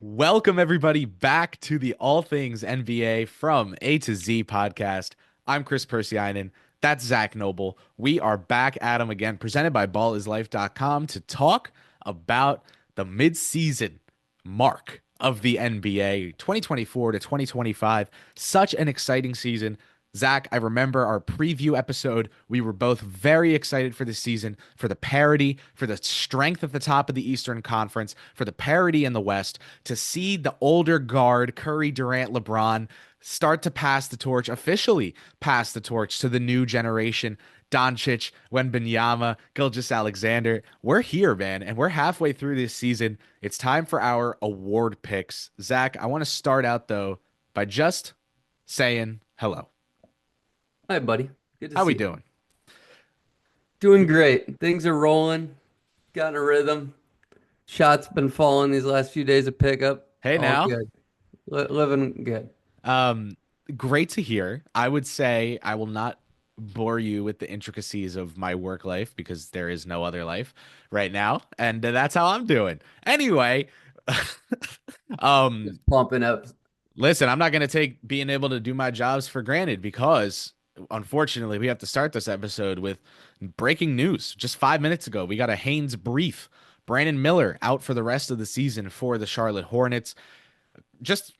Welcome, everybody, back to the All Things NBA from A to Z podcast. I'm Kris Pursiainen. That's Zach Noble. We are back at him again, presented by ballislife.com to talk about the midseason mark of the NBA 2024 to 2025. Such an exciting season. Zach, I remember our preview episode. We were both very excited for this season, for the parity, for the strength at the top of the Eastern Conference, for the parity in the West, to see the older guard, Curry, Durant, LeBron, start to pass the torch, officially pass the torch to the new generation. Doncic, Wembanyama, Gilgeous-Alexander. We're here, man, and we're halfway through this season. It's time for our award picks. Zach, I want to start out, though, by just saying hello. Hi, buddy. Good to How we see you. doing? Doing great. Things are rolling. Got in a rhythm. Shots been falling these last few days of pickup. Hey All now. good. Living good. Um, Great to hear. I would say I will not bore you with the intricacies of my work life because there is no other life right now, and that's how I'm doing. Anyway, um, Just pumping up. listen, I'm not going to take being able to do my jobs for granted because unfortunately we have to start this episode with breaking news. Just 5 minutes ago, we got a Haynes brief. Brandon Miller out for the rest of the season for the Charlotte Hornets.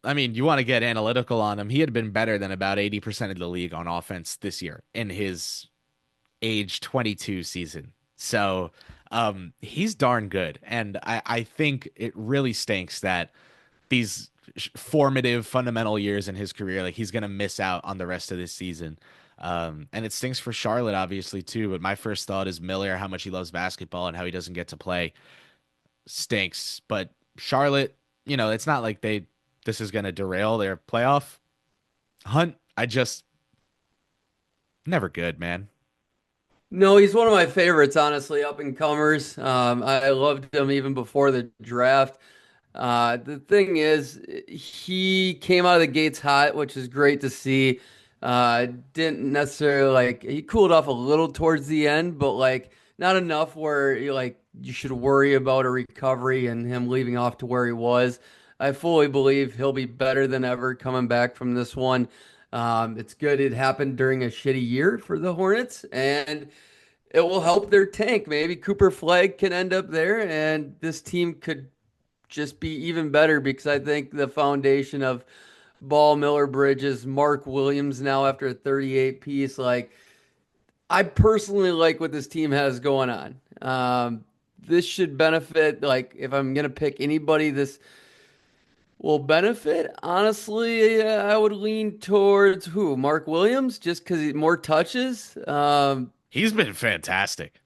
I mean, you want to get analytical on him. He had been better than about 80% of the league on offense this year in his age 22 season. So he's darn good. And I think it really stinks that these formative, fundamental years in his career, like he's going to miss out on the rest of this season. And it stinks for Charlotte, obviously, too. But my first thought is Miller, how much he loves basketball and how he doesn't get to play stinks. But Charlotte, it's not like this is going to derail their playoff hunt. I just never good, man. No, he's one of my favorites, honestly, up and comers. I loved him even before the draft. The thing is, he came out of the gates hot, which is great to see. Didn't necessarily he cooled off a little towards the end, but not enough where you should worry about a recovery and him leaving off to where he was. I fully believe he'll be better than ever coming back from this one. It's good it happened during a shitty year for the Hornets, and it will help their tank. Maybe Cooper Flag can end up there, and this team could just be even better because I think the foundation of Ball, Miller, Bridges, Mark Williams now after a 38 piece, I personally like what this team has going on. This should benefit, if I'm going to pick anybody, this will benefit. Honestly, I would lean towards who? Mark Williams, just because he more touches. He's been fantastic.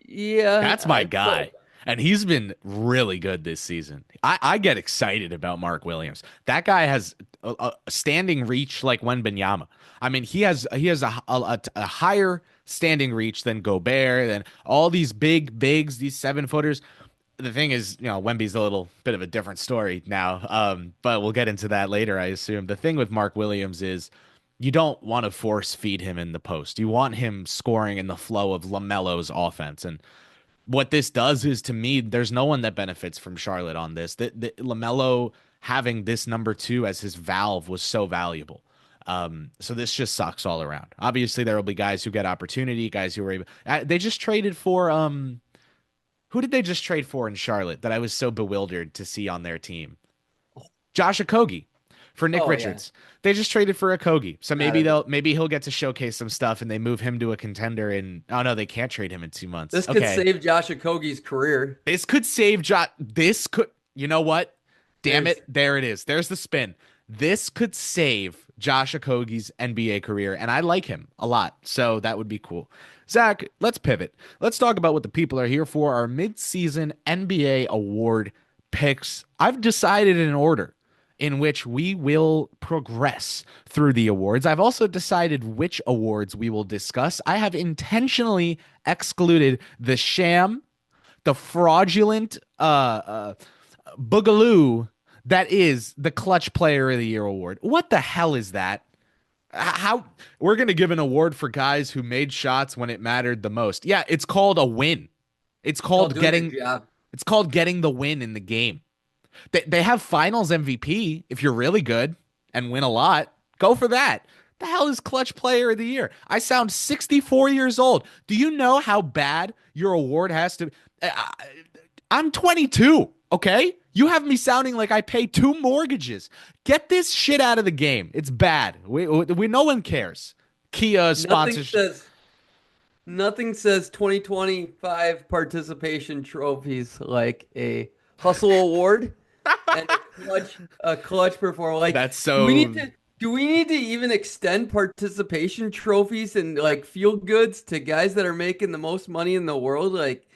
Yeah, That's my guy. And he's been really good this season. I get excited about Mark Williams. That guy has a standing reach like Wembanyama. I mean, he has a higher standing reach than Gobert, than all these big bigs, these 7 footers. The thing is, Wemby's a little bit of a different story now. But we'll get into that later, I assume. The thing with Mark Williams is you don't want to force feed him in the post. You want him scoring in the flow of LaMelo's offense. And what this does is, to me, there's no one that benefits from Charlotte on this. The LaMelo having this number two as his valve was so valuable. So this just sucks all around. Obviously, there will be guys who get opportunity, guys who are able. They just traded for who did they just trade for in Charlotte that I was so bewildered to see on their team? Josh Okogie for Nick oh yeah, Richards. They just traded for Okogie. So not a, maybe he'll get to showcase some stuff and they move him to a contender in oh no, they can't trade him in 2 months. this could Okay. save Josh Okogie's career. This could save Josh. This could, you know what? Damn There's it. There it is. There's the spin. This could save Josh Okogie's NBA career, and I like him a lot. So that would be cool. Zach, let's pivot. Let's talk about what the people are here for, our mid-season NBA award picks. I've decided an order in which we will progress through the awards. I've also decided which awards we will discuss. I have intentionally excluded the sham, the fraudulent boogaloo that is the Clutch Player of the Year award. What the hell is that? How we're going to give an award for guys who made shots when it mattered the most. Yeah, it's called a win. It's y'all called doing your getting job. it's called getting the win in the game. They have finals MVP if you're really good and win a lot. Go for that. The hell is clutch player of the year? I sound 64 years old. Do you know how bad your award has to I'm 22, okay? You have me sounding like I pay two mortgages. Get this shit out of the game. It's bad. We no one cares. Kia Nothing sponsors. says nothing says 2025 participation trophies like a hustle award and a clutch performer. Like, That's do we need so to do we need to even extend participation trophies and like feel goods to guys that are making the most money in the world? Like,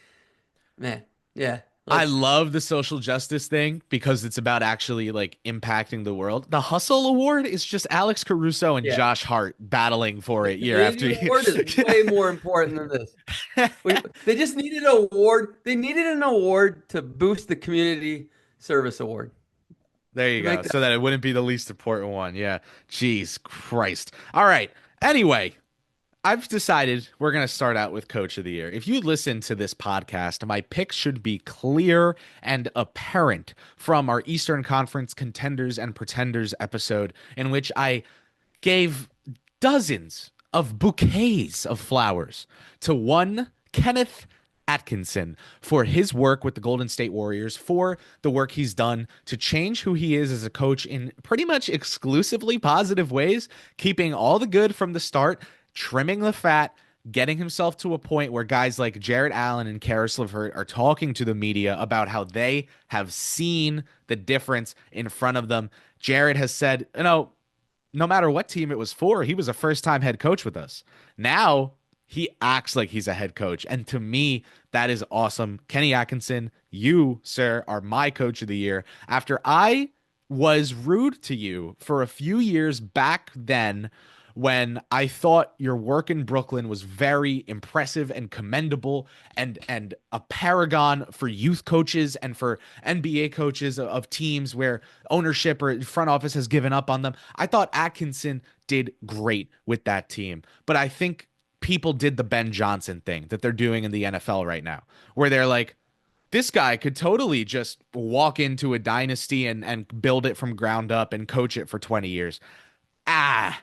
man, yeah, I let's love the social justice thing because it's about actually like impacting the world. The Hustle Award is just Alex Caruso and yeah. Josh Hart battling for The it year after community year. award is way more important than this. They just needed an award. They needed an award to boost the community service award There you to go. make So that. that it wouldn't be the least important one. Yeah. Jeez Christ. All right. Anyway, I've decided we're going to start out with Coach of the Year. If you listen to this podcast, my picks should be clear and apparent from our Eastern Conference Contenders and Pretenders episode, in which I gave dozens of bouquets of flowers to one Kenneth Atkinson for his work with the Golden State Warriors, for the work he's done to change who he is as a coach in pretty much exclusively positive ways, keeping all the good from the start, trimming the fat, getting himself to a point where guys like Jared Allen and Karis LeVert are talking to the media about how they have seen the difference in front of them. Jared has said, no matter what team it was for, he was a first time head coach with us. Now he acts like he's a head coach. And to me, that is awesome. Kenny Atkinson, you, sir, are my coach of the year. After I was rude to you for a few years back then, when I thought your work in Brooklyn was very impressive and commendable and a paragon for youth coaches and for NBA coaches of teams where ownership or front office has given up on them. I thought Atkinson did great with that team, but I think people did the Ben Johnson thing that they're doing in the NFL right now, where they're like, this guy could totally just walk into a dynasty and build it from ground up and coach it for 20 years. Ah,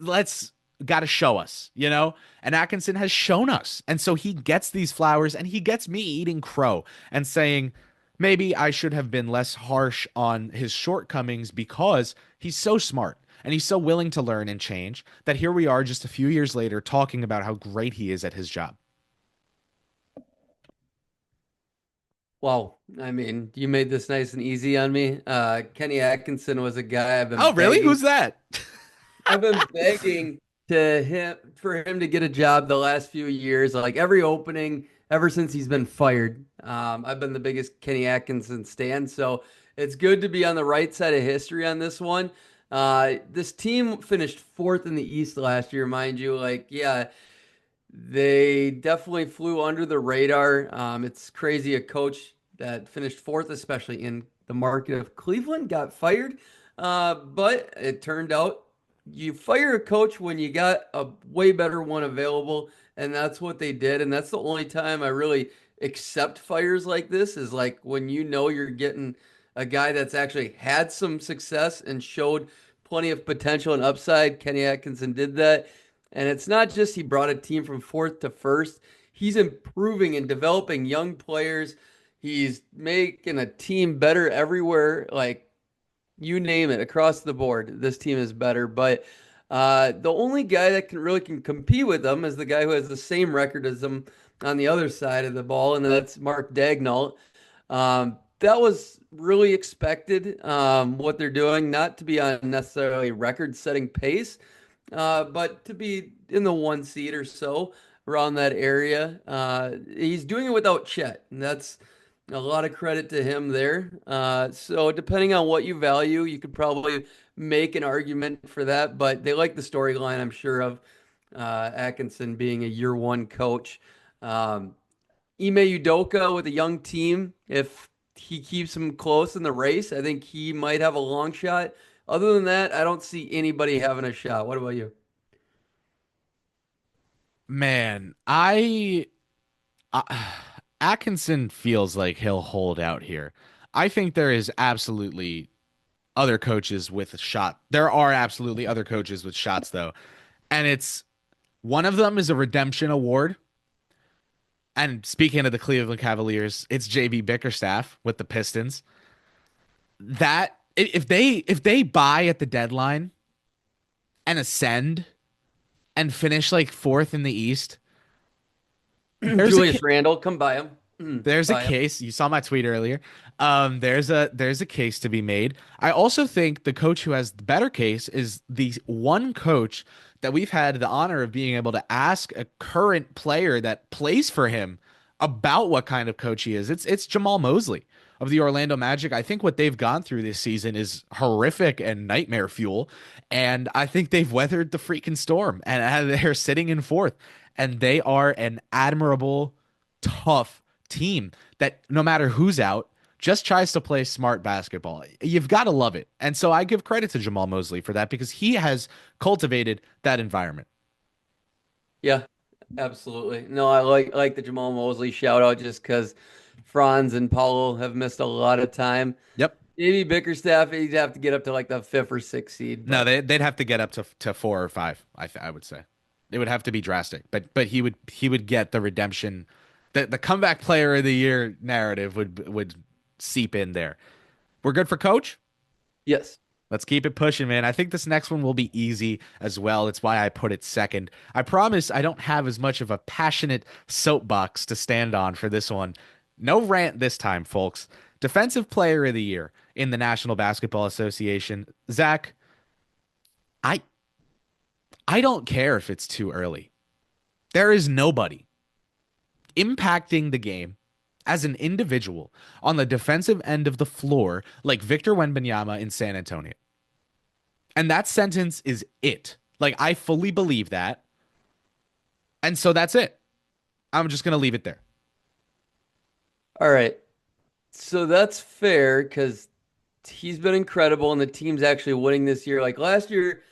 let's got to show us, you know? And Atkinson has shown us. And so he gets these flowers and he gets me eating crow and saying, maybe I should have been less harsh on his shortcomings because he's so smart and he's so willing to learn and change that here we are just a few years later talking about how great he is at his job. Wow, I mean, you made this nice and easy on me. Kenny Atkinson was a guy Oh, really? Who's that? I've been begging to him for him to get a job the last few years, like every opening ever since he's been fired. I've been the biggest Kenny Atkinson stan, so it's good to be on the right side of history on this one. This team finished fourth in the East last year, mind you. Like, yeah, they definitely flew under the radar. It's crazy a coach that finished fourth, especially in the market of Cleveland, got fired. But it turned out you fire a coach when you got a way better one available, and that's what they did. And that's the only time I really accept fires like this is like when you know you're getting a guy that's actually had some success and showed plenty of potential and upside. Kenny Atkinson did that. And it's not just he brought a team from fourth to first. He's improving and developing young players. He's making a team better everywhere. Like you name it, across the board, this team is better. But the only guy that can compete with them is the guy who has the same record as them on the other side of the ball, and that's Mark Daigneault. That was really expected. What they're doing, not to be on necessarily record-setting pace, but to be in the one seed or so around that area. He's doing it without Chet, and that's a lot of credit to him there. So depending on what you value, you could probably make an argument for that, but they like the storyline, I'm sure, of Atkinson being a year one coach. Um, Ime Udoka with a young team, if he keeps him close in the race, I think he might have a long shot. Other than that, I don't see anybody having a shot. What about you? Man, I Atkinson feels like he'll hold out here. I think there is absolutely other coaches with a shot. There are absolutely other coaches with shots though. And it's one of them is a redemption award. And speaking of the Cleveland Cavaliers, it's JB Bickerstaff with the Pistons. That if they buy at the deadline and ascend and finish like fourth in the East, there's a Julius Randle, come by him. there's a Buy him. case. You saw my tweet earlier. There's a case to be made. I also think the coach who has the better case is the one coach that we've had the honor of being able to ask a current player that plays for him about what kind of coach he is. It's Jamal Mosley of the Orlando Magic. I think what they've gone through this season is horrific and nightmare fuel, and I think they've weathered the freaking storm, and they're sitting in fourth, and they are an admirable, tough team that no matter who's out, just tries to play smart basketball. You've got to love it. And so I give credit to Jamal Mosley for that because he has cultivated that environment. Yeah, absolutely. No, I like the Jamal Mosley shout out just because Franz and Paulo have missed a lot of time. Yep. Maybe Bickerstaff, he'd have to get up to like the fifth or sixth seed, No, but they'd have to get up to 4 or 5. I would say it would have to be drastic. But he would get the redemption, the comeback player of the year narrative would seep in there. We're good for coach. yes. Let's keep it pushing, man. I think this next one will be easy as well. It's why I put it second. I promise I don't have as much of a passionate soapbox to stand on for this one. No rant this time, folks. Defensive Player of the Year in the National Basketball Association. Zach, I I don't care if it's too early. There is nobody impacting the game as an individual on the defensive end of the floor like Victor Wembanyama in San Antonio. And that sentence is it. Like, I fully believe that. And so that's it. I'm just going to leave it there. All right. So that's fair because he's been incredible and the team's actually winning this year. Like last year,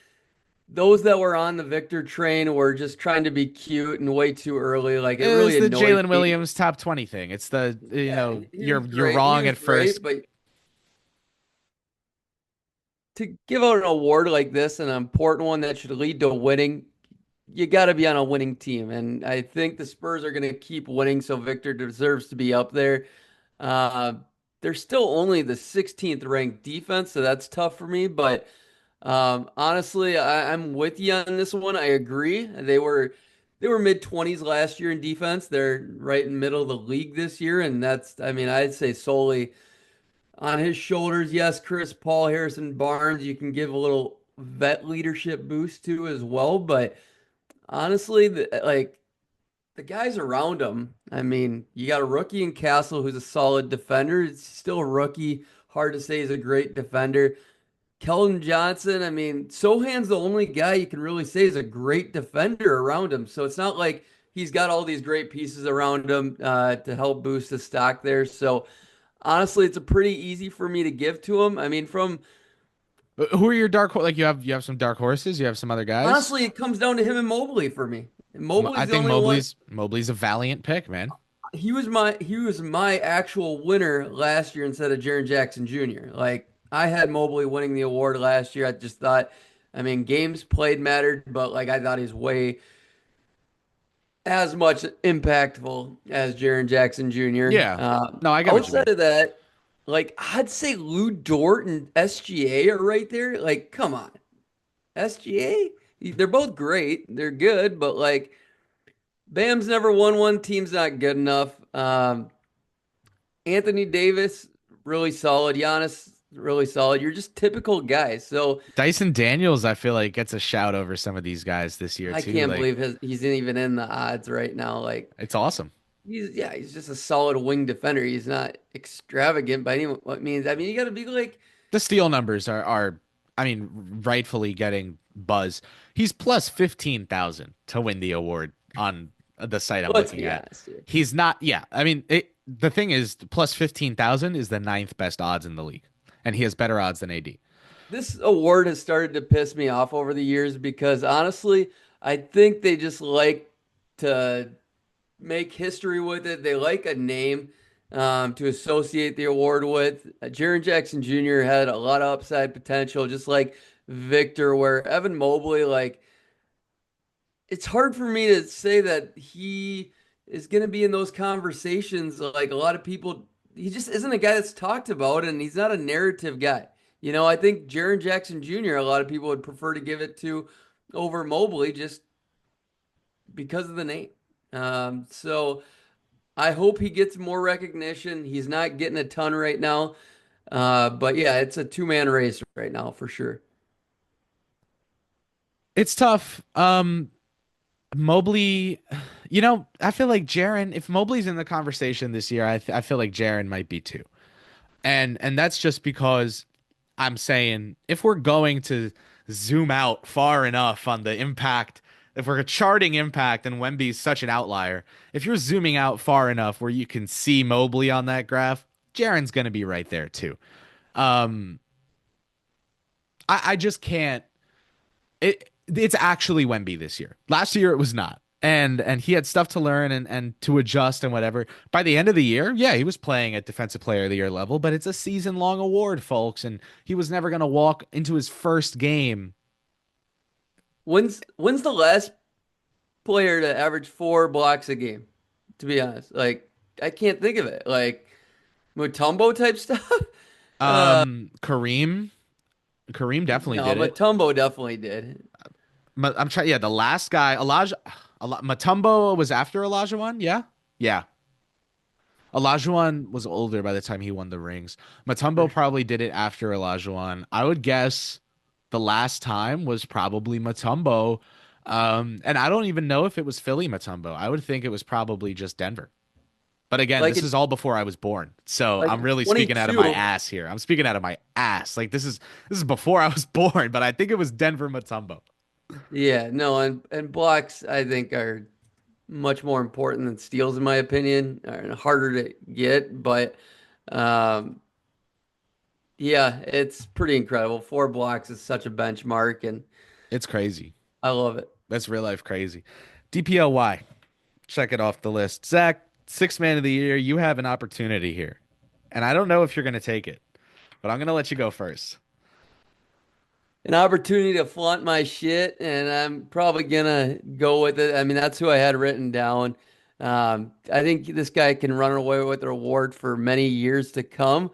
those that were on the Victor train were just trying to be cute and way too early. Like it It's really the annoyed Jalen me. Williams top 20 thing. It's the, Yeah, he was you're great. He wrong was at first. great, but to give out an award like this, an important one that should lead to winning, you got to be on a winning team. And I think the Spurs are going to keep winning, so Victor deserves to be up there. Uh, they're still only the 16th ranked defense, so that's tough for me. But honestly, I'm with you on this one. I agree. They were mid 20s last year in defense. They're right in the middle of the league this year, and that's I mean I'd say solely on his shoulders. Yes, Chris Paul, Harrison Barnes, you can give a little vet leadership boost to as well. But honestly, like the guys around him, I mean, you got a rookie in Castle who's a solid defender. It's still a rookie. Hard to say he's a great defender. Keldon Johnson, I mean, Sohan's the only guy you can really say is a great defender around him. So it's not like he's got all these great pieces around him to help boost the stock there. So honestly, it's a pretty easy for me to give to him. I mean, from Who are your like you have some dark horses, you have some other guys? honestly, it comes down to him and Mobley for me. And Mobley's I the think only one. Mobley's a valiant pick, man. He was my actual winner last year instead of Jaren Jackson Jr. Like I had Mobley winning the award last year. I just thought, I mean, games played mattered, but like I thought he's way as much impactful as Jaren Jackson Jr. Yeah. No, I get what you mean. Outside of that, like I'd say Lou Dort and SGA are right there. Like, come on, SGA. They're both great. They're good, but like Bam's never won one. Team's not good enough. Anthony Davis, really solid. Giannis, really solid. You're just typical guys. So Dyson Daniels, I feel like gets a shout over some of these guys this year I too. can't Like believe he's even in the odds right now. Like it's awesome. he's just a solid wing defender. He's not extravagant by any means. I mean, you got to be like, The steal numbers are I mean, rightfully getting buzz. He's plus 15,000 to win the award on the site I'm let's looking be at. honest here. He's not, yeah. I mean, the thing is, plus 15,000 is the ninth best odds in the league, and he has better odds than AD. This award has started to piss me off over the years because honestly, I think they just like to make history with it. They like a name. to associate the award with. Jaren Jackson Jr. had a lot of upside potential, just like Victor, where Evan Mobley, like, it's hard for me to say that he is going to be in those conversations. Like a lot of people, he just isn't a guy that's talked about, and he's not a narrative guy. I think Jaren Jackson Jr., a lot of people would prefer to give it to over Mobley just because of the name. So I hope he gets more recognition. He's not getting a ton right now. But yeah, it's a two-man race right now for sure. It's tough. Mobley, I feel like Jaren, if Mobley's in the conversation this year, I feel like Jaren might be too. And that's just because I'm saying if we're going to zoom out far enough on the impact, if we're charting impact and Wemby's such an outlier, if you're zooming out far enough where you can see Mobley on that graph, Jaren's going to be right there too. Um, I just can't. It's actually Wemby this year. Last year it was not. And he had stuff to learn and to adjust and whatever. By the end of the year, yeah, he was playing at defensive player of the year level, but it's a season long award, folks, and he was never going to walk into his first game. When's the last player to average 4 blocks a game? To be honest, like I can't think of it. Like Mutombo type stuff. Uh, Kareem, Kareem definitely no, did it. Mutombo definitely did. I'm trying. Yeah, the last guy, Elijah, Matumbo was after Olajuwon. Yeah, yeah. Olajuwon was older by the time he won the rings. For Matumbo probably did it after Olajuwon. I would guess the last time was probably Matumbo. And I don't even know if it was Philly Matumbo. I would think it was probably just Denver. But again, like this in is all before I was born. So like I'm in really speaking out of my 22. ass here. I'm speaking out of my ass. Like this is before I was born, but I think it was Denver Matumbo. Yeah, no, and blocks I think are much more important than steals in my opinion, and harder to get. But um, yeah, it's pretty incredible. 4 blocks is such a benchmark, and It's crazy. I love it. That's real life crazy. DPLY. Check it off the list. Zach, sixth man of the year. You have an opportunity here. And I don't know if you're going to take it, but I'm going to let you go first. An opportunity to flaunt my shit, and I'm probably gonna go with it. I mean, that's who I had written down. I think this guy can run away with the award for many years to come,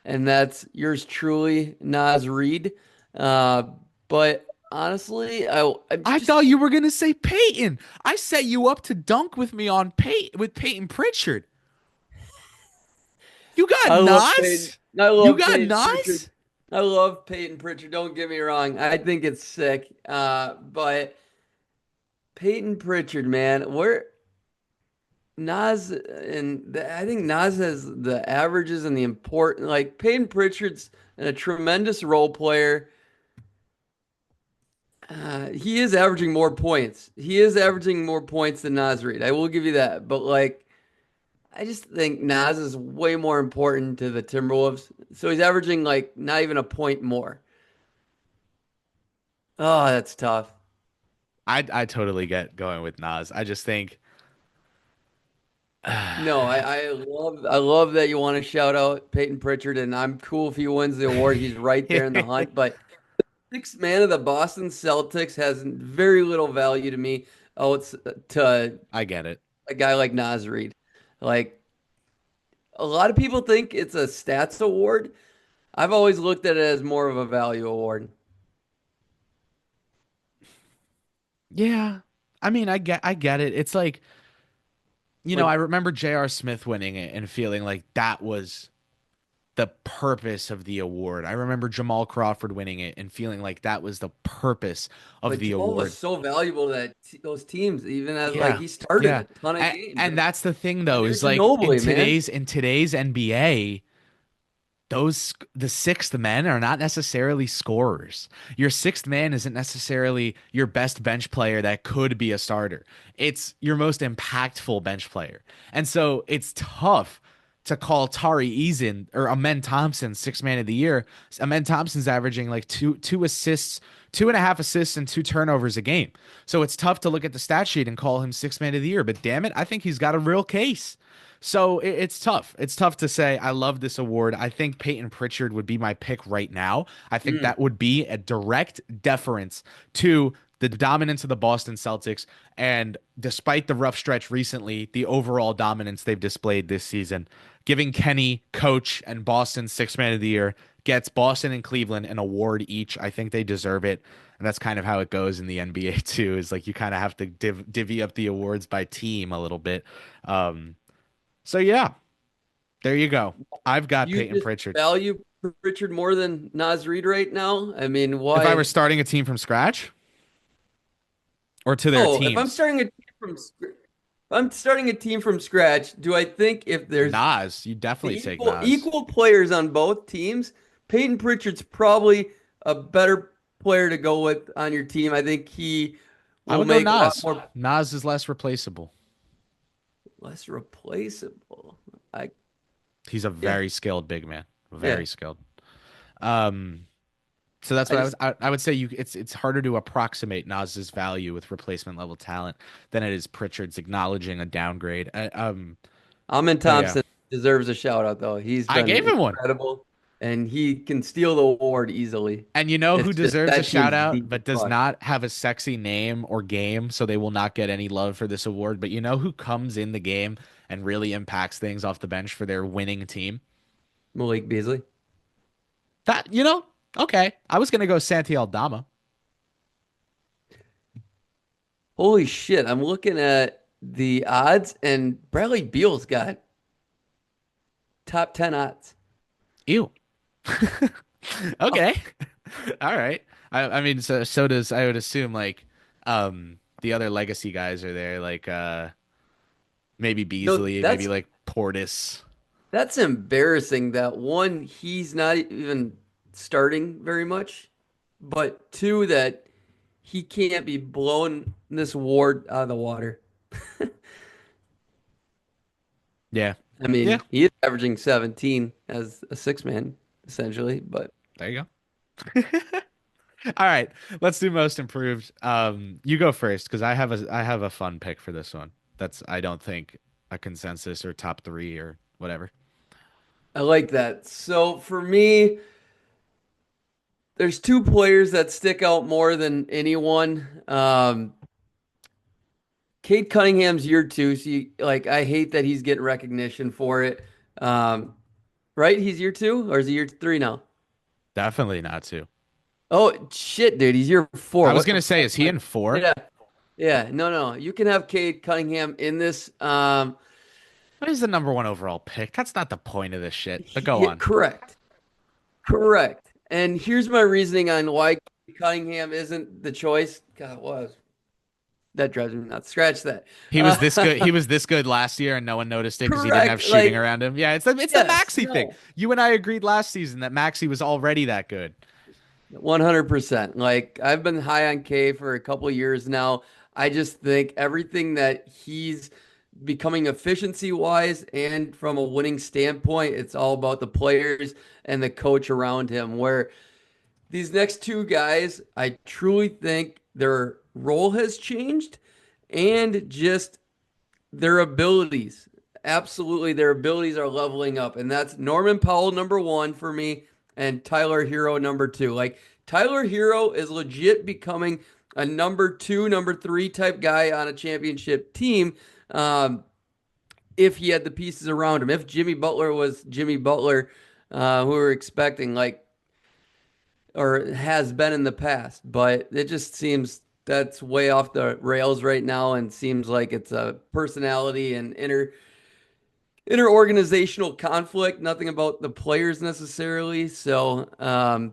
and that's yours truly, Nas Reed. Uh, but honestly, I'm I just thought you were going to say Peyton. I set you up to dunk with me on Peyton Pritchard. You got I love Peyton. Nas? I You love got Peyton Pritchard. Nas? I love Peyton Pritchard. Don't get me wrong. I think it's sick. But Peyton Pritchard, man, where Nas I think Nas has the averages and the important. Like Peyton Pritchard's a tremendous role player. He is averaging more points. He is averaging more points than Nas Reed. I will give you that. But like, I just think Nas is way more important to the Timberwolves. So he's averaging like not even a point more. Oh, that's tough. I totally get going with Nas. I just think No, I love that you want to shout out Peyton Pritchard, and I'm cool if he wins the award. He's right there in the hunt. But sixth man of the Boston Celtics has very little value to me. Oh, it's to I get it. a guy like Nas Reed. Like a lot of people think it's a stats award. I've always looked at it as more of a value award. Yeah. I mean, I get it. It's like, I Like remember J.R. Smith winning it and feeling like that was the purpose of the award. I remember Jamal Crawford winning it and feeling like that was the purpose of But the Jamal was award. so valuable to those teams, even as like Yeah. he started Yeah. a ton of games. And And that's the thing though, there's is like Ginobili, man. in today's NBA, the sixth men are not necessarily scorers. Your sixth man isn't necessarily your best bench player that could be a starter. It's your most impactful bench player. And so it's tough to call Tari Eason or Amen Thompson six man of the year. Amen Thompson's averaging like two assists, 2.5 assists, and 2 turnovers a game. So it's tough to look at the stat sheet and call him six man of the year. But damn it, I think he's got a real case. So it's tough. It's tough to say I love this award. I think Peyton Pritchard would be my pick right now. I think Mm. that would be a direct deference to the dominance of the Boston Celtics. And despite the rough stretch recently, the overall dominance they've displayed this season, giving Kenny, coach, and Boston six man of the year gets Boston and Cleveland an award each. I think they deserve it. And that's kind of how it goes in the NBA too, is like you kind of have to divvy up the awards by team a little bit. Um, so yeah, there you go. I've got You Peyton just Pritchard. value Pritchard more than Naz Reid right now? I mean, If I why? were starting a team from scratch or to their Oh, if I'm teams, starting a team if I'm starting a team from scratch, do I think if there's Nas, you definitely take equal Nas. equal players on both teams, Peyton Pritchard's probably a better player to go with on your team. I think he I will would go make a lot Nas. more Nas is less replaceable. less replaceable. I He's a yeah, very skilled big man. yeah. Very skilled. Um, so that's I what just I would say it's harder to approximate Nas's value with replacement level talent than it is Pritchard's acknowledging a downgrade. Amin So yeah. Thompson deserves a shout out though. He's I been gave him one. incredible and he can steal the award easily. And you know who It's just deserves a that shout team's out deep as but does fuck. not have a sexy name or game, so they will not get any love for this award. But you know who comes in the game and really impacts things off the bench for their winning team? Malik Beasley. That, okay. I was gonna go Santi Aldama. Holy shit, I'm looking at the odds and Bradley Beal's got top 10 odds. Ew. Okay. All right. I mean, so does I would assume like the other legacy guys are there, like maybe No, Beasley, maybe like Portis. that's embarrassing that one, he's not even starting very much, but two, that he can't be blowing this award out of the water. Yeah. I Yeah. mean, he is averaging 17 as a six man, essentially, but There you go. All right. Let's do most improved. You go first because I have a fun pick for this one. That's I don't think a consensus or top three or whatever. I like that. So for me, there's two players that stick out more than anyone. Cade Cunningham's year two. So like, I hate that he's getting recognition for it. Um, right? He's year two, or is he year three now? Definitely not two. Oh shit, dude, he's year four. I was What the gonna say, fuck? is he in four? Yeah, yeah. No, no. You can have Cade Cunningham in this. What is the number one overall pick? That's not the point of this shit. But go on. Correct, correct. And here's my reasoning on why Cunningham isn't the choice. God, it was. That drives me nuts. Scratch that. He was this good. He was this good last year, and no one noticed it because he didn't have Correct. shooting Like, around him. Yeah, it's the yes, Maxi thing. no. You and I agreed last season that Maxi was already that good. 100%. Like, I've been high on K for a couple of years now. I just think everything that he's becoming efficiency wise and from a winning standpoint, it's all about the players and the coach around him. Where these next two guys, I truly think their role has changed and just their abilities. Absolutely, their abilities are leveling up. And that's Norman Powell, number one for me, and Tyler Hero, number two. Like, Tyler Hero is legit becoming a number two, number three type guy on a championship team. Um, if he had the pieces around him, if Jimmy Butler was Jimmy Butler, who we're expecting, like, or has been in the past, but it just seems that's way off the rails right now and seems like it's a personality and inter-organizational conflict, nothing about the players necessarily. So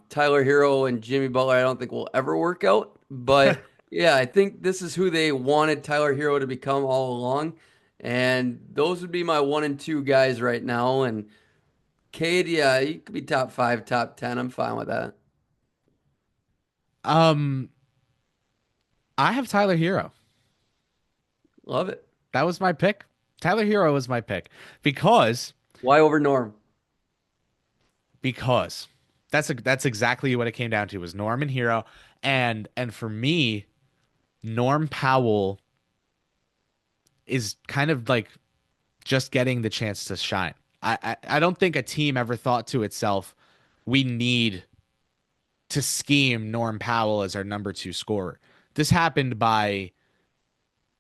Tyler Hero and Jimmy Butler, I don't think will ever work out. But yeah, I think this is who they wanted Tyler Hero to become all along. And those would be my one and two guys right now. And Cade, yeah, he could be top five, top 10. I'm fine with that. Um, I have Tyler Hero. Love it. That was my pick. Tyler Hero was my pick because Why over Norm? Because that's exactly what it came down to was Norm and Hero. And for me, Norm Powell is kind of like just getting the chance to shine. I don't think a team ever thought to itself, we need to scheme Norm Powell as our number two scorer. This happened by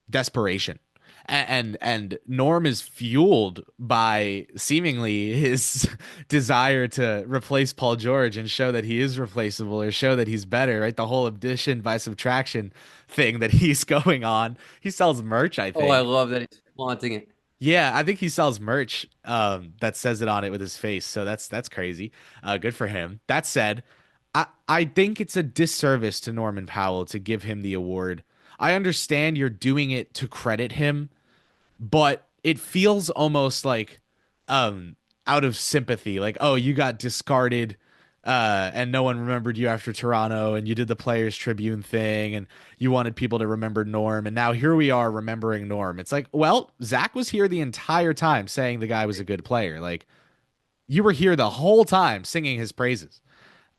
desperation. And Norm is fueled by seemingly his desire to replace Paul George and show that he is replaceable or show that he's better, right? The whole addition by subtraction thing that he's going on. He sells merch, I Oh, I think. love that he's flaunting it. Yeah, I think he sells merch that says it on it with his face. So that's crazy. Good for him. That said, I think it's a disservice to Norman Powell to give him the award. I understand you're doing it to credit him, but it feels almost like um out of sympathy, like, oh, you got discarded and no one remembered you after Toronto, and you did the Players Tribune thing, and you wanted people to remember Norm, and now here we are remembering Norm. It's like, well, Zach was here the entire time saying the guy was a good player. Like, you were here the whole time singing his praises.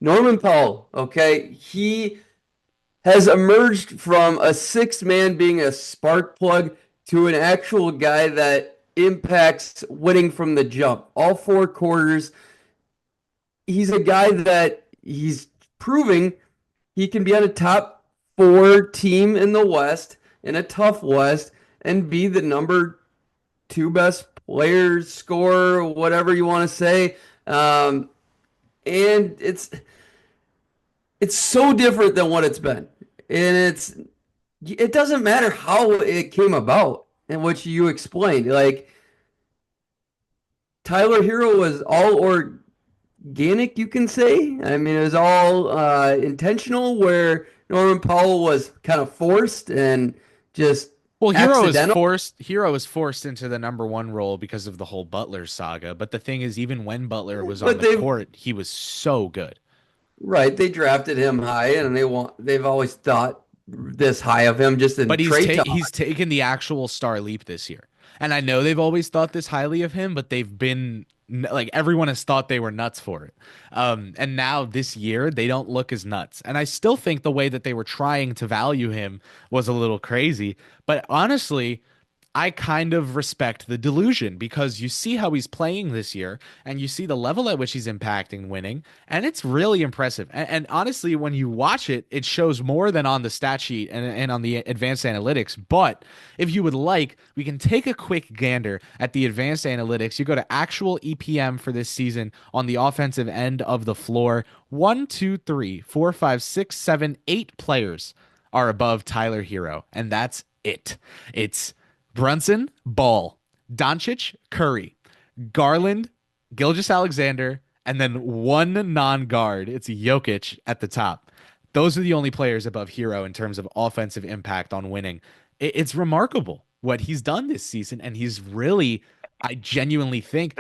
Norman Powell, okay, he has emerged from a sixth man being a spark plug to an actual guy that impacts winning from the jump. All four quarters, he's a guy that he's proving he can be on a top four team in the West, in a tough West, and be the number two best player, scorer, whatever you want to say. And it's so different than what it's been. And it doesn't matter how it came about and what you explained. Like Tyler Hero was all organic, you can say. I mean, it was all intentional, where Norman Powell was kind of forced and just Well, accidental. Hero is forced into the number one role because of the whole Butler saga. But the thing is, even when Butler was on But the court, he was so good. they drafted him high, and they've always thought this high of him just in But trade he's talk. taken the actual star leap this year. And I know they've always thought this highly of him, but they've been like, everyone has thought they were nuts for it. And now this year they don't look as nuts. And I still think the way that they were trying to value him was a little crazy. But honestly, I kind of respect the delusion because you see how he's playing this year and you see the level at which he's impacting winning, and it's really impressive. And honestly, when you watch it, it shows more than on the stat sheet and on the advanced analytics. But if you would like, we can take a quick gander at the advanced analytics. You go to actual EPM for this season on the offensive end of the floor. One, two, three, four, five, six, seven, eight players are above Tyler Hero, and that's it. It's Brunson, Ball, Doncic, Curry, Garland, Gilgeous-Alexander, and then one non-guard. It's Jokic at the top. Those are the only players above Hero in terms of offensive impact on winning. It's remarkable what he's done this season, and he's really, I genuinely think,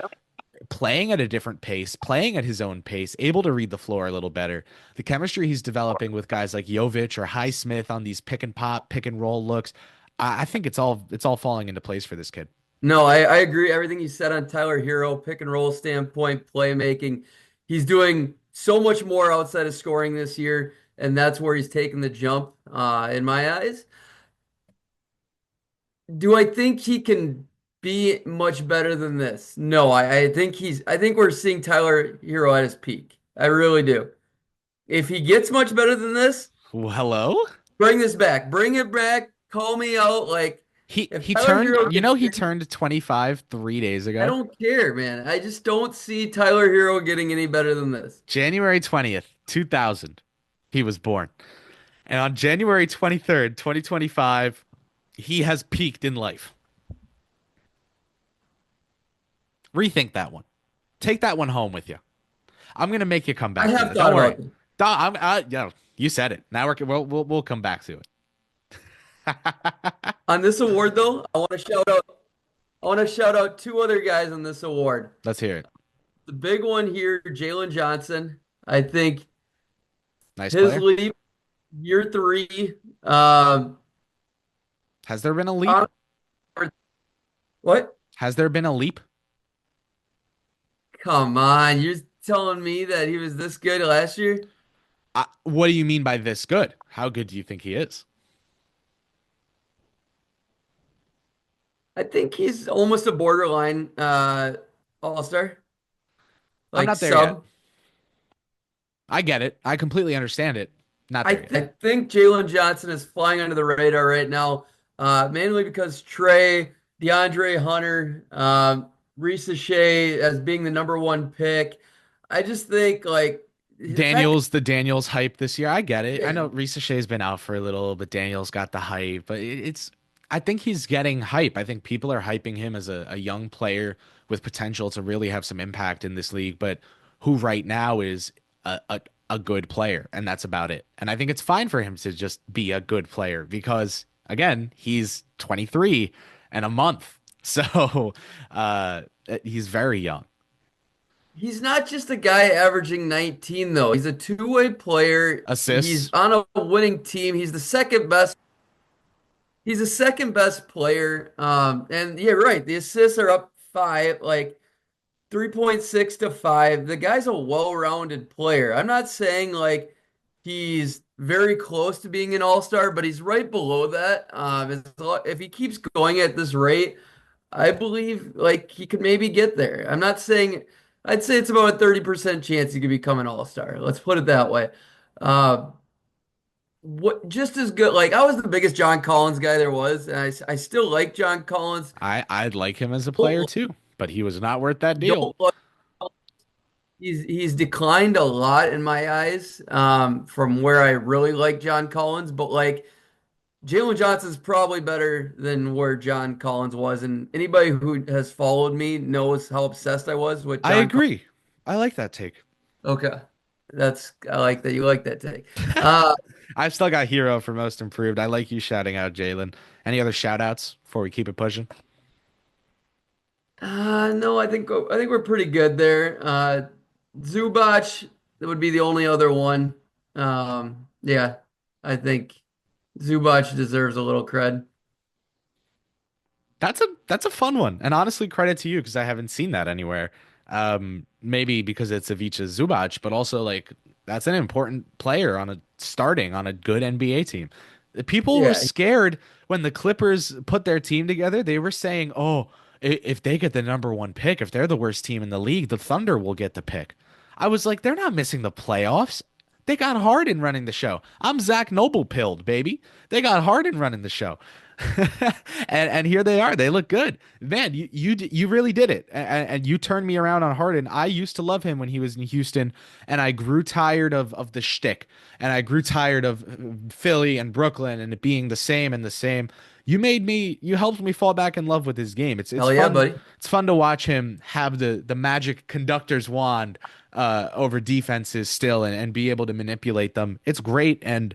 playing at a different pace, playing at his own pace, able to read the floor a little better. The chemistry he's developing with guys like Jovic or Highsmith on these pick and pop, pick and roll looks, I think it's all falling into place for this kid. No, I agree. Everything you said on Tyler Hero, pick and roll standpoint, playmaking. He's doing so much more outside of scoring this year, and that's where he's taking the jump, in my eyes. Do I think he can be much better than this? No, I think we're seeing Tyler Hero at his peak. I really do. If he gets much better than this, Well, hello? bring this back. Bring it back. Call me out. Like He if he Tyler turned, Hero gets he turned 25 3 days I ago. don't care, man. I just don't see Tyler Hero getting any better than this. January 20th, 2000. He was born. And on January 23rd, 2025, he has peaked in life. Rethink that one. Take that one home with you. I'm gonna make you come I back to have that. thought Don't worry. about this. You said it. Now we'll come back to it. On this award, though, I want to shout out two other guys on this award. Let's hear it. The big one here, Jalen Johnson. I think Nice his player. leap, year three. Um, Has there been a leap? on- what? Has there been a leap? Come on, you're telling me that he was this good last year? What do you mean by this good? How good do you think he is? I think he's almost a borderline all-star, I'm like not there yet. sub. I get it. I completely understand it. Not there yet. I think Jalen Johnson is flying under the radar right now, mainly because Trey, DeAndre Hunter, Reese Shea as being the number one pick. I just think like the fact that The Daniels hype this year. I get it. I yeah, know Reese Shea's been out for a little, but Daniels got the hype. But it's, I think he's getting hype. I think people are hyping him as a young player with potential to really have some impact in this league, but who right now is a good player, and that's about it. And I think it's fine for him to just be a good player because, again, he's 23 and a month. So he's very young. he's not just a guy averaging 19 though. He's a two-way player. He's Assists. on a winning team. He's the second best. He's the second best player. And yeah, right. The assists are up five, like 3.6 to 5. The guy's a well-rounded player. I'm not saying like he's very close to being an all-star, but he's right below that. If he keeps going at this rate, I believe like he could maybe get there. I'm not saying I'd say it's about a 30% chance he could become an all-star. Let's put it that way. Uh, what just as good like I was the biggest John Collins guy there was, and I still like John Collins. I'd like him as a player Don't, too, but he was not worth that deal. don't he's declined a lot in my eyes from where I really like John Collins, but like Jalen Johnson's probably better than where John Collins was, and anybody who has followed me knows how obsessed I was with I John Collins. agree. I like that take. Okay, that's I like that you like that take. Uh, I've still got hero for most improved. I like you shouting out Jalen. Any other shout outs before we keep it pushing? no, I think we're pretty good there. Zubac, that would be the only other one. Yeah, I think Zubac deserves a little cred. That's a fun one. And honestly, credit to you because I haven't seen that anywhere. Maybe because it's Ivica Zubac, but also like that's an important player on a starting on a good NBA team. The people were Yeah, scared when the Clippers put their team together. They were saying, "Oh, if they get the number one pick, if they're the worst team in the league, the Thunder will get the pick." I was like, they're not missing the playoffs. They got Harden running the show. I'm Zach Noble pilled, baby. They got Harden running the show. And here they are. They look good. Man, you really did it. And you turned me around on Harden. I used to love him when he was in Houston, and I grew tired of the shtick, and I grew tired of Philly and Brooklyn and it being the same and the same. You helped me fall back in love with his game. It's hell yeah, fun. buddy. It's fun to watch him have the magic conductor's wand over defenses still and be able to manipulate them. It's great. And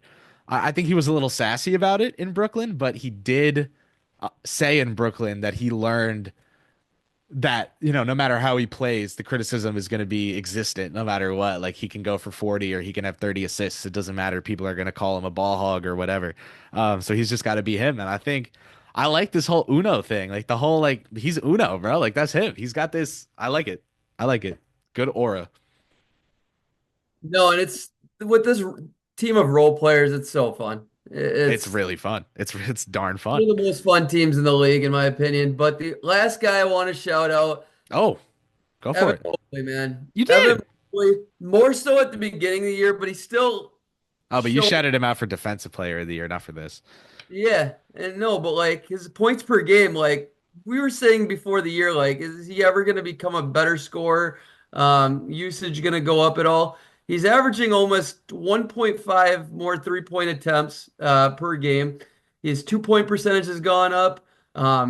I think he was a little sassy about it in Brooklyn, but he did say in Brooklyn that he learned that, no matter how he plays, the criticism is going to be existent no matter what. Like he can go for 40 or he can have 30 assists. It doesn't matter. People are going to call him a ball hog or whatever. So he's just got to be him. And I think I like this whole Uno thing. Like the whole, like, he's Uno, bro. Like that's him. He's got this. I like it. I like it. Good aura. No, and it's with this team of role players, it's so fun. It's It's really fun. It's darn fun. one of the most fun teams in the league, in my opinion. But the last guy I want to shout out, Oh, go for Evan it. Mobley, man. You Evan did. Mobley, more so at the beginning of the year, but he still Oh, but you showed. shouted him out for defensive player of the year, not for this. Yeah, and no, but like his points per game, like we were saying before the year, like is he ever going to become a better scorer? Usage going to go up at all? He's averaging almost 1.5 more three-point attempts per game. His two-point percentage has gone up.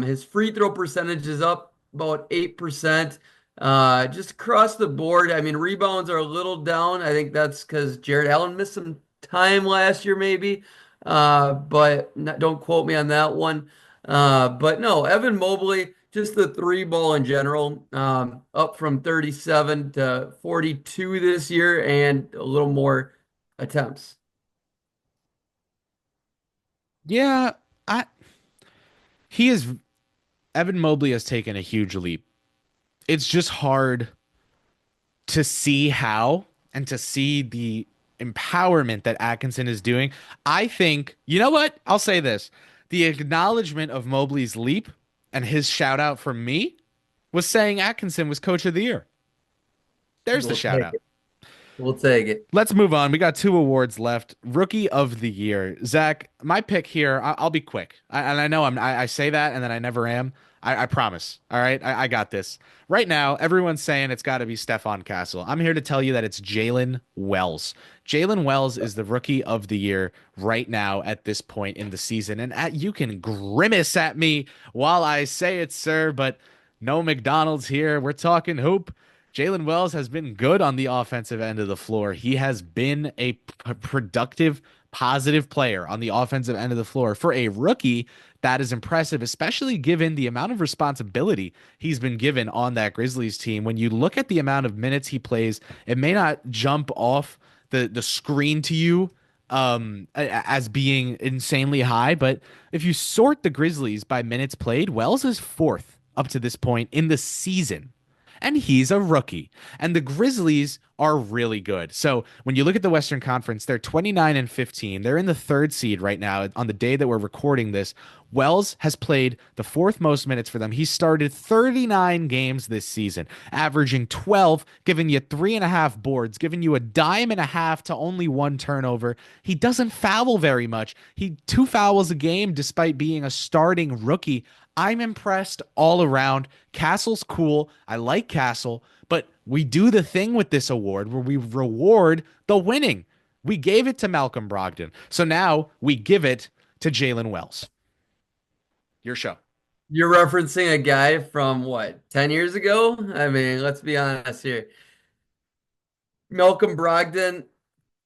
His free throw percentage is up about 8%. Just across the board, I mean, rebounds are a little down. I think that's because Jared Allen missed some time last year, maybe. But don't quote me on that one. But no, Evan Mobley, just the three ball in general, up from 37 to 42 this year and a little more attempts. Yeah, I he is Evan Mobley has taken a huge leap. It's just hard. to see how and to see the empowerment that Atkinson is doing, I think, you know what? I'll say this. The acknowledgement of Mobley's leap and his shout out from me was saying Atkinson was coach of the year. There's the We'll shout take out. it. We'll take it. Let's move on. We got two awards left. Rookie of the year. Zach, my pick here, I'll be quick. And I know I say that and then I never am. I promise. All right. I got this. Right now, everyone's saying it's got to be Stephon Castle. I'm here to tell you that it's Jalen Wells. Jalen Wells is the rookie of the year right now at this point in the season. And you can grimace at me while I say it, sir, but no McDonald's here. We're talking hoop. Jalen Wells has been good on the offensive end of the floor. He has been a productive, positive player on the offensive end of the floor. For a rookie, that is impressive, especially given the amount of responsibility he's been given on that Grizzlies team. When you look at the amount of minutes he plays, it may not jump off the screen to you as being insanely high, but if you sort the Grizzlies by minutes played, Wells is fourth up to this point in the season, and he's a rookie. And the Grizzlies are really good. So when you look at the Western Conference, they're 29 and 15. They're in the third seed right now on the day that we're recording this. Wells has played the fourth most minutes for them. He started 39 games this season, averaging 12, giving you 3.5 boards, giving you a dime and a half to only one turnover. He doesn't foul very much. He two fouls a game despite being a starting rookie. I'm impressed all around. Castle's cool. I like Castle, but we do the thing with this award where we reward the winning. We gave it to Malcolm Brogdon. So now we give it to Jalen Wells. Your show. You're referencing a guy from what, 10 years ago? I mean, let's be honest here. Malcolm Brogdon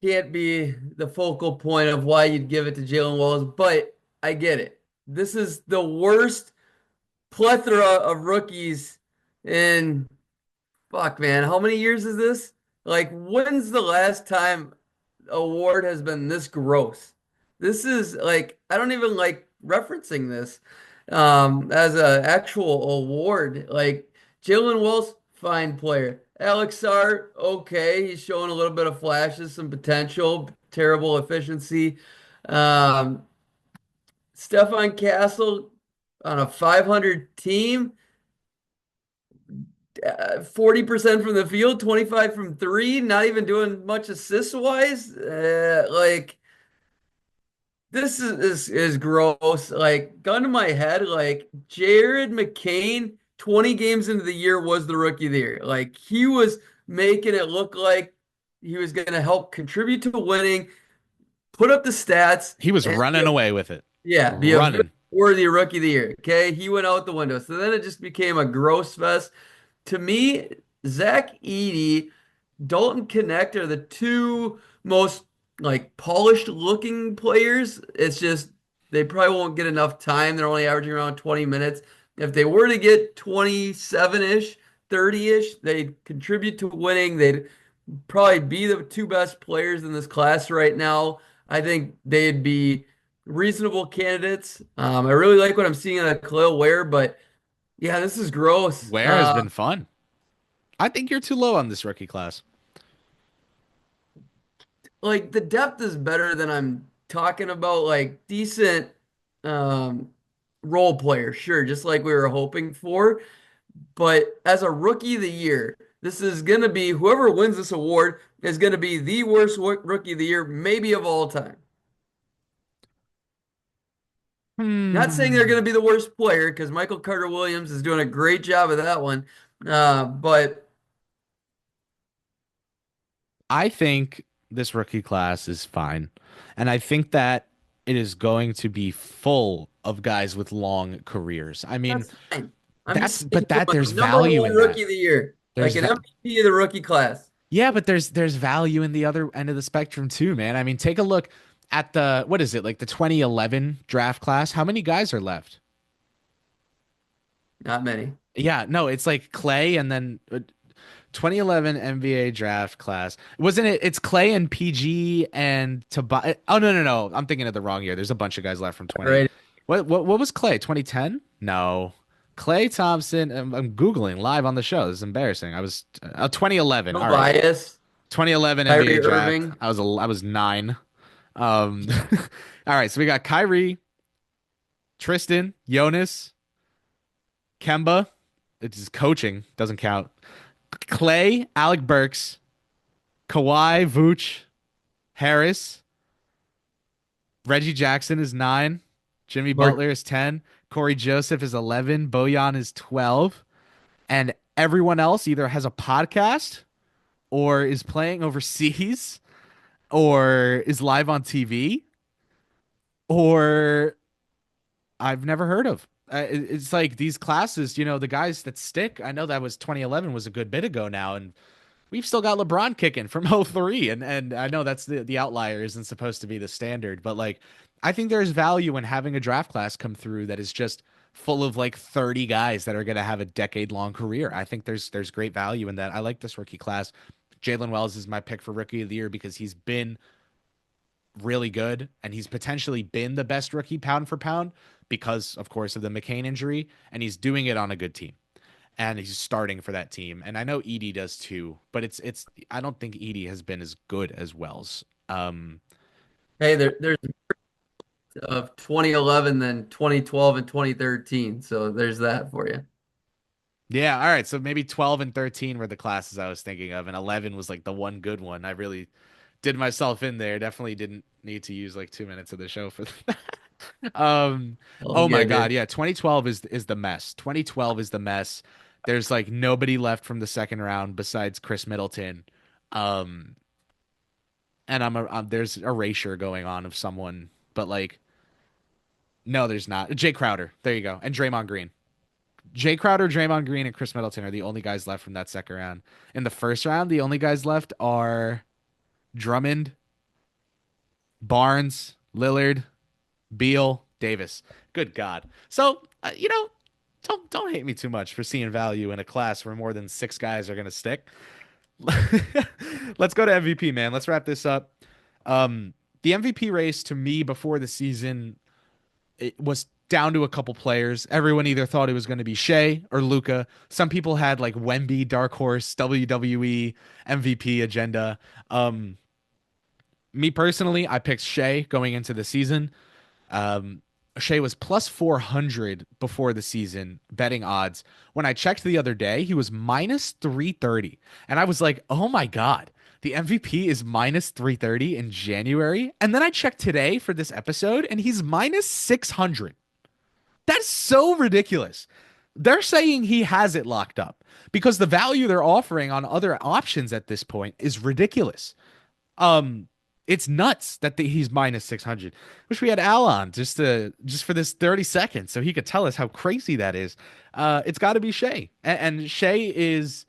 can't be the focal point of why you'd give it to Jalen Wells, but I get it. This is the worst plethora of rookies in fuck, man. How many years is this? Like, when's the last time award has been this gross? This is like, I don't even like referencing this as an actual award. Like, Jalen Wells, fine player. Alex Sarr, okay. He's showing a little bit of flashes, some potential, terrible efficiency. Um, Stephon Castle on a 500 team, 40% from the field, 25 from three, not even doing much assist wise. Like this is gross. Like gun to my head, like Jared McCain, 20 games into the year was the rookie of the year. Like he was making it look like he was going to help contribute to winning, put up the stats, He was and running away with it. yeah, be a very Running. worthy rookie of the year. Okay, he went out the window. So then it just became a gross fest. To me, Zach Edey, Dalton Connect are the two most like polished looking players. It's just they probably won't get enough time. They're only averaging around 20 minutes. If they were to get 27-ish, 30-ish, they'd contribute to winning. They'd probably be the two best players in this class right now. I think they'd be reasonable candidates. I really like what I'm seeing out of Khalil Ware, but yeah, this is gross. Where has been fun. I think you're too low on this rookie class. Like the depth is better than I'm talking about. Like decent um, role player, sure, just like we were hoping for. But as a rookie of the year, this is gonna be whoever wins this award is gonna be the worst rookie of the year, maybe of all time. Not saying they're Hmm. gonna be the worst player because Michael Carter Williams is doing a great job of that one. But I think this rookie class is fine. And I think that it is going to be full of guys with long careers. I mean, that's fine. I'm that's just saying but that from there's a number value one in that. rookie of the year, like There's an va MVP of the rookie class. Yeah, but there's value in the other end of the spectrum too, man. I mean, take a look at the what is it, like the 2011 draft class? How many guys are left? Not many. Yeah, no, it's like Clay and then 2011 NBA draft class. Wasn't it? It's Clay and PG and Tobias. Oh no. I'm thinking of the wrong year. There's a bunch of guys left from 20. Right. What was Clay? 2010? No. Clay Thompson. I'm Googling live on the show. This is embarrassing. I was 2011. No All right. bias. 2011 NBA Kyrie draft. Irving. I was 9. Um, all right. So we got Kyrie, Tristan, Jonas, Kemba. It's just coaching. Doesn't count. Clay, Alec Burks, Kawhi, Vooch, Harris, Reggie Jackson is 9. Jimmy Mark. Butler is 10. Corey Joseph is 11. Bojan is 12. And everyone else either has a podcast or is playing overseas or is live on TV or I've never heard of. It's like these classes, the guys that stick. I know that was 2011 was a good bit ago now, and we've still got LeBron kicking from '03, and I know that's the outlier isn't supposed to be the standard, but like I think there's value in having a draft class come through that is just full of like 30 guys that are going to have a decade long career. I think there's great value in that. I like this rookie class. Jalen Wells is my pick for rookie of the year because he's been really good and he's potentially been the best rookie pound for pound because of course of the McCain injury, and he's doing it on a good team and he's starting for that team. And I know Edie does too, but it's I don't think Edie has been as good as Wells. Hey, there's of 2011, then 2012 and 2013. So there's that for you. Yeah, all right. So maybe 12 and 13 were the classes I was thinking of, and 11 was like the one good one. I really did myself in there. Definitely didn't need to use like 2 minutes of the show for that. All Oh my good, God, dude. yeah, 2012 is the mess. 2012 is the mess. There's like nobody left from the second round besides Chris Middleton. Um, and there's erasure going on of someone, but like no, there's not. Jay Crowder, there you go, and Draymond Green. Jay Crowder, Draymond Green, and Chris Middleton are the only guys left from that second round. In the first round, the only guys left are Drummond, Barnes, Lillard, Beal, Davis. Good God. So, don't hate me too much for seeing value in a class where more than 6 guys are going to stick. Let's go to MVP, man. Let's wrap this up. The MVP race to me before the season it was down to a couple players. Everyone either thought it was going to be Shea or Luca. Some people had like Wemby, dark horse, WWE MVP agenda. Um, Me personally, I picked Shea going into the season. Um, Shea was plus 400 before the season betting odds. When I checked the other day, he was minus 330. And I was like, oh my God, the MVP is minus 330 in January. And then I checked today for this episode and he's minus 600. That's so ridiculous. They're saying he has it locked up because the value they're offering on other options at this point is ridiculous. Um, it's nuts that he's minus 600. Wish we had Al on just for this 30 seconds so he could tell us how crazy that is. It's got to be Shea, and Shea is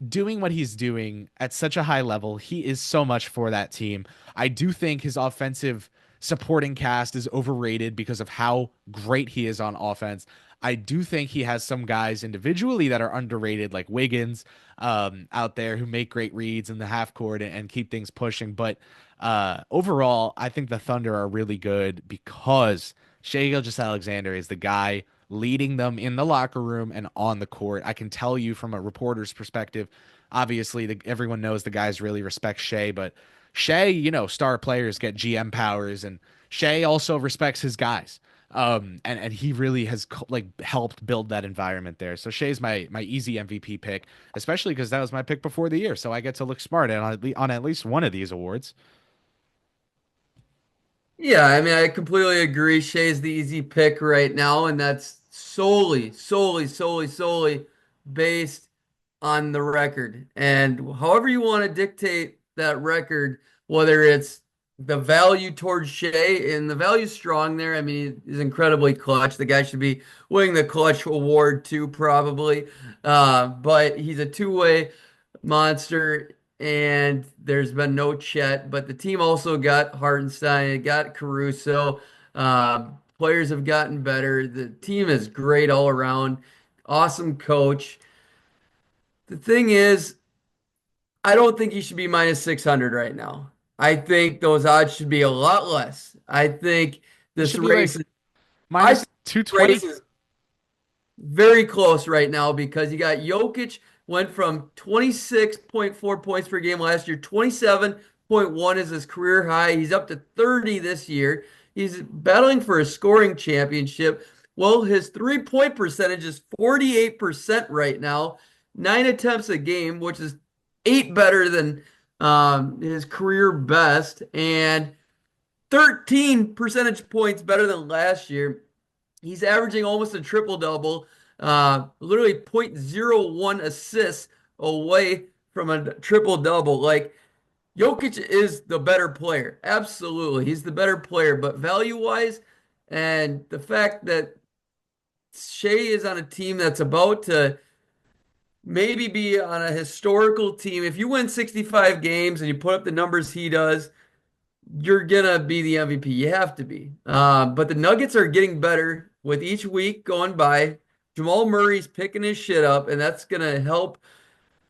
doing what he's doing at such a high level. He is so much for that team. I do think his offensive supporting cast is overrated because of how great he is on offense. I do think he has some guys individually that are underrated, like Wiggins, out there who make great reads in the half court and keep things pushing. But overall, I think the Thunder are really good because Shai Gilgeous-Alexander is the guy leading them in the locker room and on the court. I can tell you from a reporter's perspective, obviously everyone knows the guys really respect Shea, but Shea, star players get GM powers, and Shea also respects his guys. And he really has like helped build that environment there. So Shea's my easy MVP pick, especially because that was my pick before the year. So I get to look smart on at least one of these awards. Yeah, I mean, I completely agree. Shea's the easy pick right now, and that's solely based on the record. And however you want to dictate that record, whether it's the value towards Shea, and the value's strong there. I mean, he's incredibly clutch. The guy should be winning the clutch award too, probably. But he's a two-way monster, and there's been no Chet. But the team also got Hartenstein, it got Caruso. Players have gotten better. The team is great all around. Awesome coach. The thing is, I don't think he should be minus 600 right now. I think those odds should be a lot less. I think It this should be race, like I minus think this 220. race is very close right now because you got Jokic went from 26.4 points per game last year, 27.1 is his career high. He's up to 30 this year. He's battling for a scoring championship. Well, his three-point percentage is 48% right now, 9 attempts a game, which is eight better than his career best, and 13 percentage points better than last year. He's averaging almost a triple double, literally 0.01 assists away from a triple double. Like Jokic is the better player. Absolutely. He's the better player, but value wise, and the fact that Shea is on a team that's about to maybe be on a historical team. If you win 65 games and you put up the numbers he does, you're gonna be the MVP. You have to be. But the Nuggets are getting better with each week going by. Jamal Murray's picking his shit up, and that's gonna help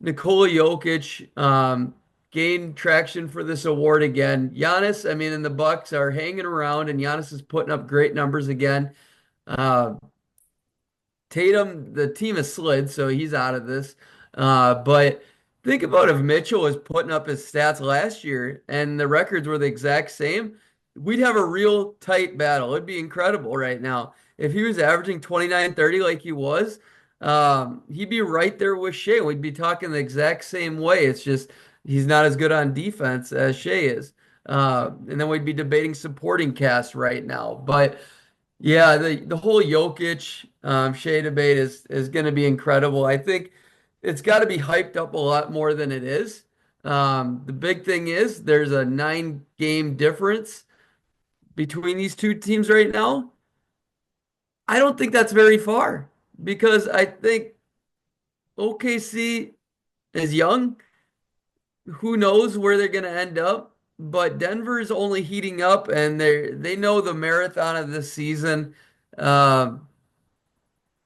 Nikola Jokic gain traction for this award again. Giannis, I mean, and the Bucks are hanging around, and Giannis is putting up great numbers again. Uh, Tatum, the team has slid, so he's out of this. But think about if Mitchell was putting up his stats last year and the records were the exact same, we'd have a real tight battle. It'd be incredible right now. If he was averaging 29, 30 like he was, he'd be right there with Shea. We'd be talking the exact same way. It's just he's not as good on defense as Shea is. And then we'd be debating supporting cast right now. But yeah, the whole Jokic Shea debate is going to be incredible. I think it's got to be hyped up a lot more than it is. The big thing is there's a 9 game difference between these two teams right now. I don't think that's very far because I think OKC is young. Who knows where they're going to end up? But Denver is only heating up, and they know the marathon of this season. Um,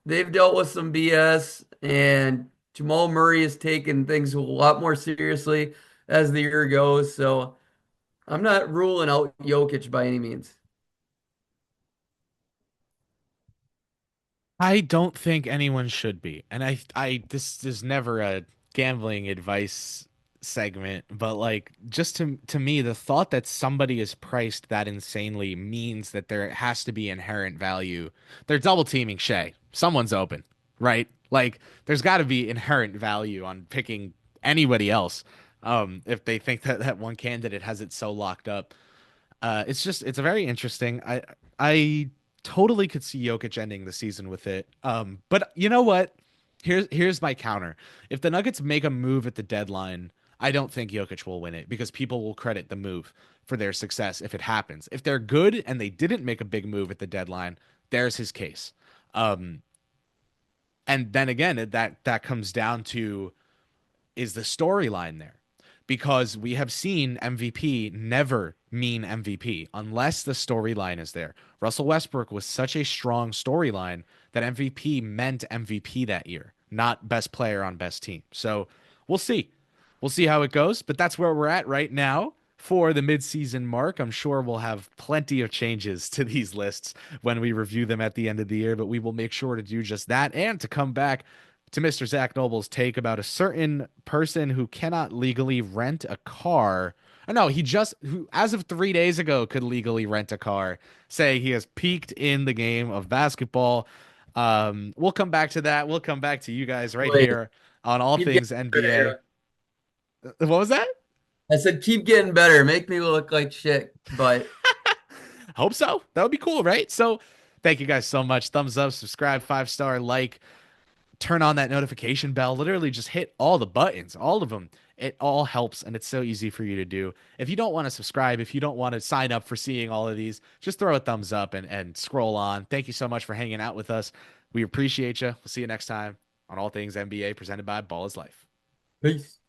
they've dealt with some BS, and Jamal Murray has taken things a lot more seriously as the year goes. So I'm not ruling out Jokic by any means. I don't think anyone should be. And this is never a gambling advice segment, but like just to me, the thought that somebody is priced that insanely means that there has to be inherent value. They're double teaming Shea. Someone's open, right? Like there's got to be inherent value on picking anybody else. If they think that that one candidate has it so locked up. It's a very interesting. I totally could see Jokic ending the season with it. But you know what? Here's my counter. If the Nuggets make a move at the deadline, I don't think Jokic will win it because people will credit the move for their success if it happens. If they're good and they didn't make a big move at the deadline, there's his case. Um, and then again, that comes down to is the storyline there? Because we have seen MVP never mean MVP unless the storyline is there. Russell Westbrook was such a strong storyline that MVP meant MVP that year, not best player on best team. So we'll see. We'll see how it goes, but that's where we're at right now for the midseason mark. I'm sure we'll have plenty of changes to these lists when we review them at the end of the year, but we will make sure to do just that and to come back to Mr. Zach Noble's take about a certain person who cannot legally rent a car. No, he just who as of 3 days ago could legally rent a car. Say he has peaked in the game of basketball. We'll come back to that. We'll come back to you guys right Wait, here on all keep getting things NBA. better. What was that? I said keep getting better. Make me look like shit. But Hope so. That would be cool, right? So, thank you guys so much. Thumbs up, subscribe, 5-star, like, turn on that notification bell. Literally just hit all the buttons, all of them. It all helps and it's so easy for you to do. If you don't want to subscribe, if you don't want to sign up for seeing all of these, just throw a thumbs up and scroll on. Thank you so much for hanging out with us. We appreciate you. We'll see you next time on All Things NBA presented by Ball is Life. peace.